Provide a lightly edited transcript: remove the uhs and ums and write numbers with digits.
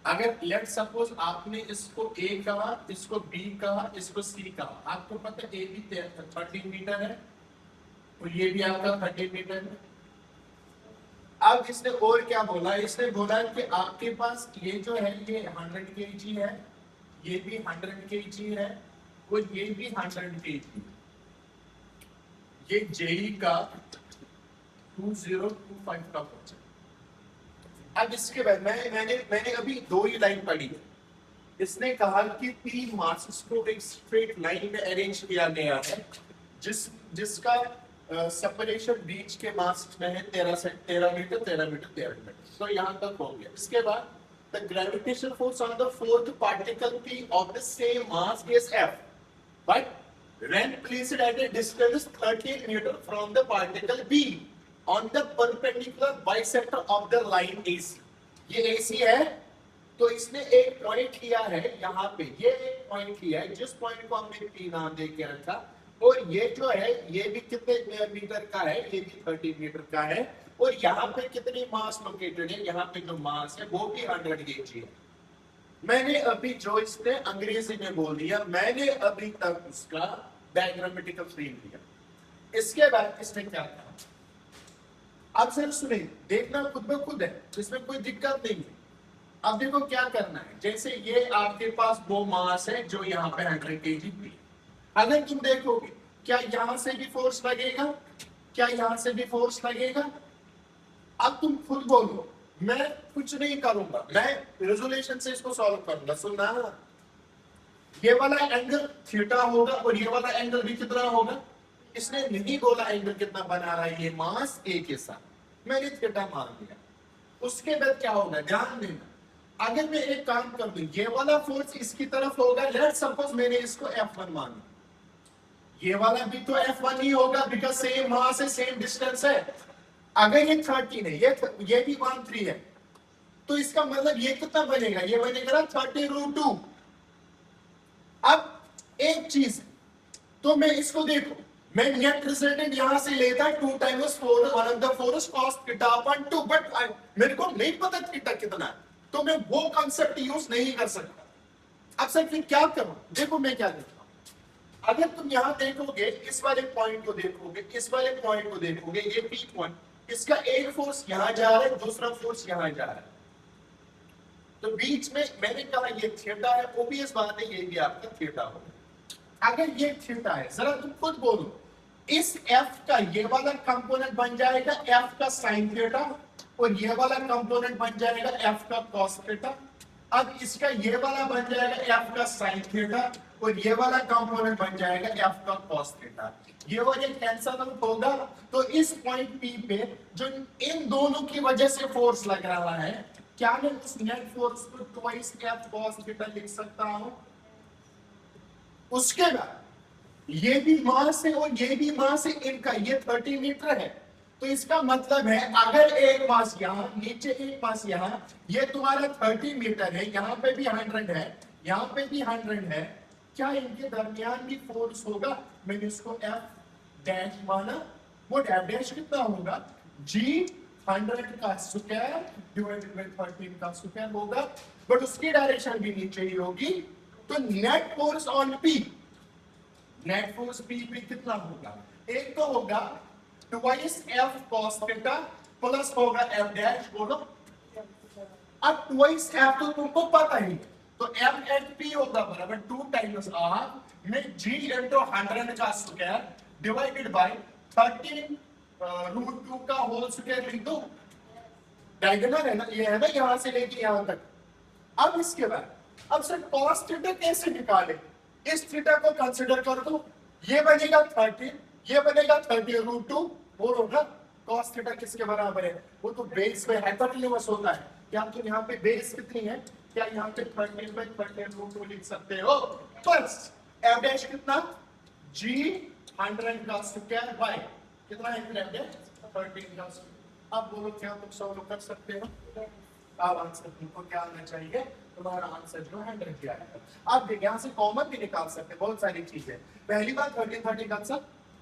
अगर let suppose आपने इसको ए कहा, इसको बी कहा, इसको सी कहा, आपको पता है ए भी 13 मीटर है और ये भी आपका 13 मीटर है। अब इसने और क्या बोला, इसने बोला कि आपके पास ये जो है ये 100 kg है, ये भी 100 kg है और ये भी 100 kg। ये जेई का 2025 का क्वेश्चन। अब इसके बाद मैंने अभी दो ही लाइन पढ़ी है। इसने कहा कि 3 मासेस को एक स्ट्रेट लाइन में अरेंज किया गया है जिसका सेपरेशन बीच के मास में है 13 मीटर 13 मीटर 13 मीटर। तो यहाँ तक हो गया। इसके बाद the gravitational force on the fourth particle P of the same mass is F, but when placed at a distance 13 meter from the particle B on the perpendicular bisector of the line AC। ये AC है, तो इसने एक point लिया है यहाँ पे, ये एक पॉइंट लिया है जिस पॉइंट को हमने P नाम दे के रखा, और ये जो है ये भी कितने मीटर का है, ये भी 30 मीटर का है, और यहाँ पे कितनी मास लोकेटेड है, यहाँ पे जो मास है वो भी 100 kg है। मैंने अभी जो इसने अंग्रेजी में बोल दिया, मैंने अभी तक उसका डायग्रामेटिकल फ्रेम दिया। इसके बाद इसने क्या कहा, अब सिर्फ सुने, देखना खुद में खुद है, इसमें कोई दिक्कत नहीं है। अब देखो क्या करना है, जैसे ये आपके पास वो मास है जो यहाँ पे 100 kg भी, अगर तुम देखोगे क्या यहां से भी फोर्स लगेगा, क्या यहां से भी फोर्स लगेगा। अब तुम खुद बोलो, मैं कुछ नहीं करूंगा, मैं रेजोल्यूशन से इसको सॉल्व करूंगा। सुनना, ये वाला एंगल थीटा होगा और ये वाला एंगल भी कितना होगा। इसने नहीं बोला एंगल कितना बना रहा है, ये मास ए के साथ मैंने थीटा मान लिया। उसके बाद क्या होगा, ध्यान देना, अगर मैं एक काम कर दूं, ये वाला फोर्स इसकी तरफ होगा, लेट सपोज मैंने इसको F1 माना, ये वाला भी तो F1 ही होगा बिकॉज सेम मास है, सेम डिस्टेंस है। अगर ये 13 है, ये भी 13 है, तो इसका मतलब ये कितना बनेगा, ये बनेगा 30√2। अब एक चीज, तो मैं इसको देखो, मैं नेट रिजल्टेंट यहां से लेता 2 times 4 1 of the 4 cos theta upon 2, but मेरे को नहीं पता थीटा कितना है, तो मैं वो कांसेप्ट यूज नहीं कर सकता। अब सर फिर क्या करूं, देखो मैं क्या देखता हूं, अगर तुम यहां देखोगे, इस वाले पॉइंट को देखोगे, इस वाले पॉइंट को देखोगे, ये पी पॉइंट, इसका एक फोर्स यहां जा रहा है, दूसरा फोर्स यहां जा रहा है, तो बीच में मैंने कहा ये थीटा है, वो भी इस बात है, ये भी आपका थीटा होगा। अगर ये थीटा है, जरा तुम खुद बोलो, इस F का ये वाला कंपोनेंट बन जाएगा F का साइन थीटा, और ये वाला कंपोनेंट बन जाएगा F का कॉस थीटा। अब इसका ये वाला बन जाएगा F का साइन थीटा, और ये वाला कंपोनेंट बन जाएगा F का कॉस थीटा। ये वाला कैंसल आउट होगा, तो इस पॉइंट P पे जो इन दोनों की वजह से फोर्स लग रहा है, क्या मैं उस नेट फोर्स को ट्वाइस F cos थीटा लिख सकता हूं। उसके बाद ये भी मास है और ये भी मास है, इनका ये 30 मीटर है, तो इसका मतलब है अगर एक मास यहां नीचे, एक मास यहां, ये तुम्हारा 30 मीटर है, यहां पे भी 100 है, यहां पे भी 100 है, क्या इनके दरमियान भी फोर्स होगा। मैंने इसको F डैश माना, वो F डैश कितना होगा, G 100 का स्क्वायर डिवाइडेड बाय 13 का स्क्वायर होगा, बट उसकी डायरेक्शन भी नीचे ही होगी। तो net force on P, net force P पे कितना होगा, एक तो होगा twice F cos theta plus होगा F डैश, बोलो। अब ट्वाइस F तो तुमको पता ही, तो F एट P होगा बराबर 2 टाइम्स R में G इंटू 100 का स्क्वायर डिवाइडेड बाय 13√2 का होल स्क्वायर लिख दो। डायगोनल है ना, ये है ना, यहां से लेके यहां तक। अब इसके बाद, अब सर cos थीटा कैसे निकाले, इस थीटा को कंसीडर कर दो, ये बनेगा 30, ये बनेगा 30√2, और होगा cos थीटा किसके बराबर है, वो तो बेस पे हाइपोटेन्यूज होता है। क्या तुम यहाँ पे बेस कितनी है, क्या यहाँ पे 30/30√2 लिख सकते हो, बस f डैश कितना, G 100 का स्क्वायर बाय कितना है, f डैश 13 का स्क्वायर। अब बोलो क्या तुम सॉल्व कर सकते हो, अब आंसर तुमको क्या आना चाहिए, तुम्हारा आंसर जो है 100 आएगा। आप यहाँ से कॉमन भी निकाल सकते हैं, बहुत सारी चीजें। पहली बात 13 का आंसर